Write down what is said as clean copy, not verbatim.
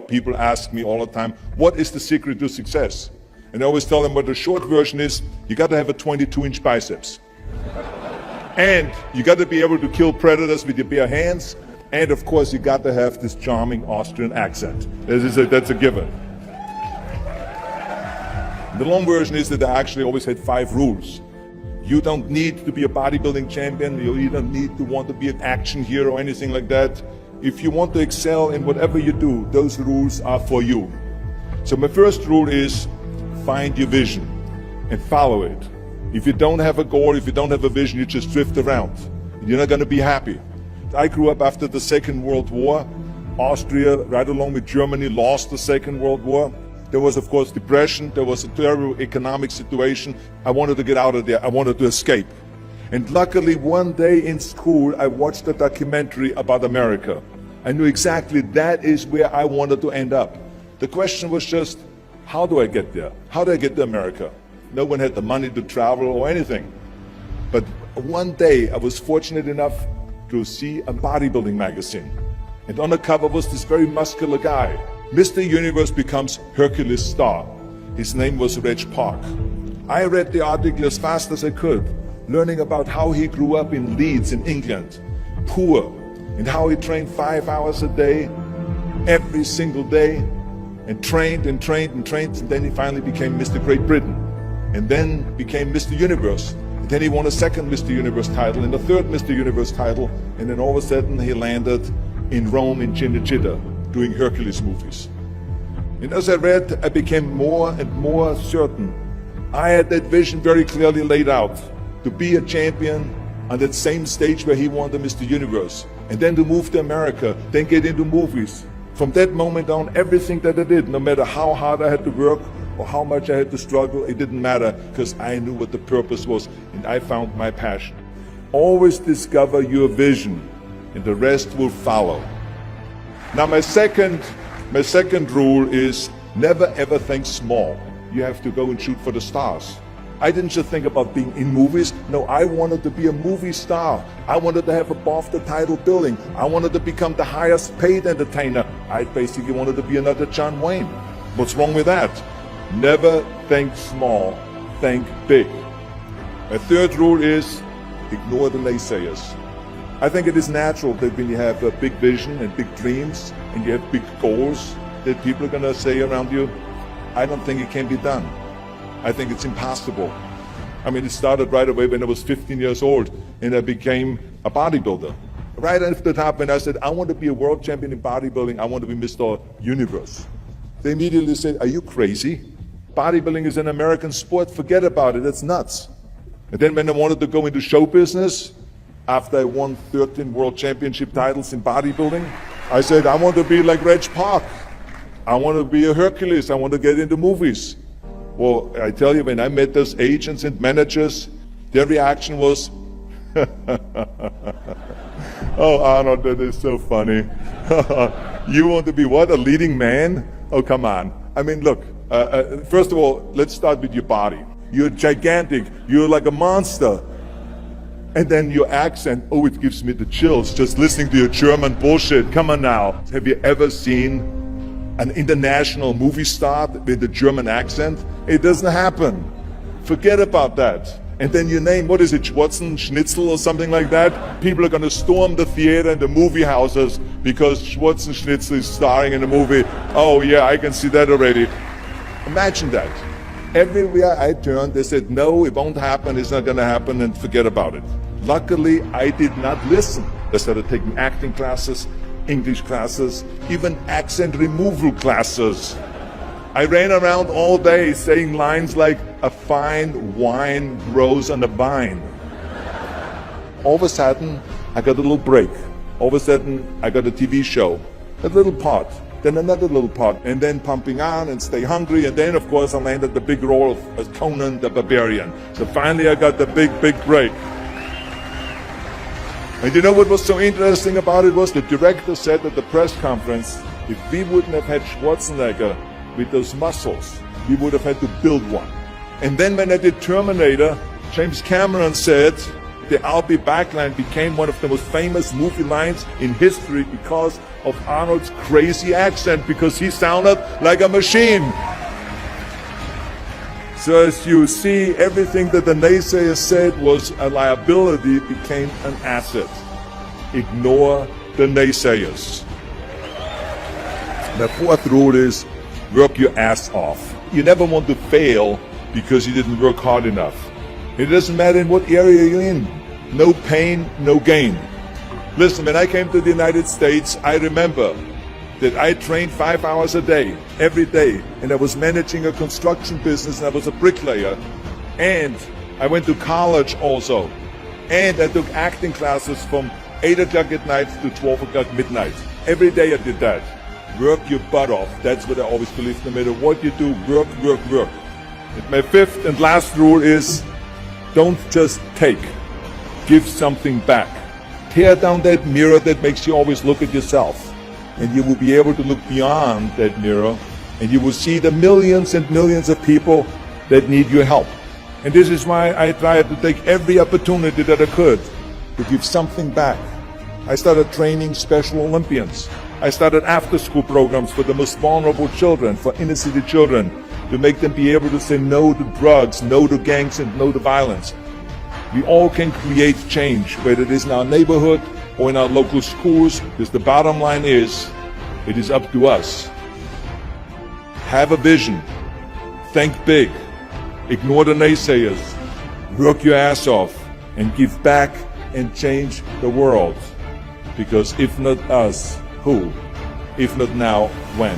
people ask me all the time, what is the secret to success? And I always tell them what the short version is, you got to have a 22-inch biceps. And you got to be able to kill predators with your bare hands. And of course, you got to have this charming Austrian accent. That's a given. The long version is that I actually always had 5 rules. You don't need to be a bodybuilding champion. You don't need to want to be an action hero or anything like that. If you want to excel in whatever you do, those rules are for you. So my first rule is find your vision and follow it. If you don't have a goal, if you don't have a vision, you just drift around. You're not going to be happy. I grew up after the Second World War. Austria, right along with Germany, lost the Second World War. There was, of course, depression. There was a terrible economic situation. I wanted to get out of there. I wanted to escape. And luckily, one day in school, I watched a documentary about America. I knew exactly that is where I wanted to end up. The question was just, how do I get there? How do I get to America? No one had the money to travel or anything. But one day, I was fortunate enough to see a bodybuilding magazine. And on the cover was this very muscular guy. Mr. Universe becomes Hercules star. His name was Reg Park. I read the article as fast as I could, learning about how he grew up in Leeds in England, poor, and how he trained 5 hours a day, every single day, and trained and trained and trained, and then he finally became Mr. Great Britain, and then became Mr. Universe. And then he won a second Mr. Universe title and a third Mr. Universe title, and then all of a sudden he landed in Rome in Cinecittà, doing Hercules movies. And as I read, I became more and more certain. I had that vision very clearly laid out, to be a champion on that same stage where he won the Mr. Universe, and then to move to America, then get into movies. From that moment on, everything that I did, no matter how hard I had to work or how much I had to struggle, it didn't matter, because I knew what the purpose was, and I found my passion. Always discover your vision, and the rest will follow. Now my second rule is never ever think small. You have to go and shoot for the stars. I didn't just think about being in movies. No, I wanted to be a movie star. I wanted to have above the title billing. I wanted to become the highest paid entertainer. I basically wanted to be another John Wayne. What's wrong with that? Never think small, think big. My third rule is ignore the naysayers. I think it is natural that when you have a big vision and big dreams and you have big goals, that people are going to say around you, I don't think it can be done. I think it's impossible. I mean, it started right away when I was 15 years old and I became a bodybuilder. Right after the top, when I said, I want to be a world champion in bodybuilding, I want to be Mr. Universe. They immediately said, are you crazy? Bodybuilding is an American sport, forget about it, that's nuts. And then when I wanted to go into show business, after I won 13 world championship titles in bodybuilding, I said, I want to be like Reg Park. I want to be a Hercules. I want to get into movies. Well, I tell you, when I met those agents and managers, their reaction was, oh, Arnold, that is so funny. You want to be what, a leading man? Oh, come on. I mean, look, first of all, let's start with your body. You're gigantic. You're like a monster. And then your accent, oh, it gives me the chills just listening to your German bullshit. Come on now. Have you ever seen an international movie star with a German accent? It doesn't happen. Forget about that. And then your name, what is it, Schwarzenschnitzel or something like that? People are going to storm the theater and the movie houses because Schwarzenschnitzel is starring in a movie. Oh yeah, I can see that already. Imagine that. Everywhere I turned, they said, no, it won't happen, it's not going to happen, and forget about it. Luckily, I did not listen. I started taking acting classes, English classes, even accent removal classes. I ran around all day saying lines like, a fine wine grows on a vine. All of a sudden, I got a little break. All of a sudden, I got a TV show, a little part. Then another little part, and then Pumping On and Stay Hungry, and then of course I landed the big role of Conan the Barbarian. So finally I got the big break. And you know what was so interesting about it was the director said at the press conference, if we wouldn't have had Schwarzenegger with those muscles, we would have had to build one. And then when I did Terminator, James Cameron said, the "I'll be back" line became one of the most famous movie lines in history because of Arnold's crazy accent, because he sounded like a machine. So as you see, everything that the naysayers said was a liability became an asset. Ignore the naysayers. The fourth rule is work your ass off. You never want to fail because you didn't work hard enough. It doesn't matter in what area you're in. No pain, no gain. Listen, when I came to the United States, I remember that I trained 5 hours a day, every day, and I was managing a construction business, and I was a bricklayer, and I went to college also, and I took acting classes from 8 o'clock at night to 12 o'clock midnight. Every day I did that. Work your butt off. That's what I always believe. No matter what you do, work, work, work. And my fifth and last rule is, don't just take. Give something back. Tear down that mirror that makes you always look at yourself. And you will be able to look beyond that mirror, and you will see the millions and millions of people that need your help. And this is why I tried to take every opportunity that I could to give something back. I started training Special Olympians. I started after-school programs for the most vulnerable children, for inner-city children, to make them be able to say no to drugs, no to gangs, and no to violence. We all can create change, whether it is in our neighborhood or in our local schools, because the bottom line is, it is up to us. Have a vision. Think big. Ignore the naysayers. Work your ass off and give back and change the world. Because if not us, who? If not now, when?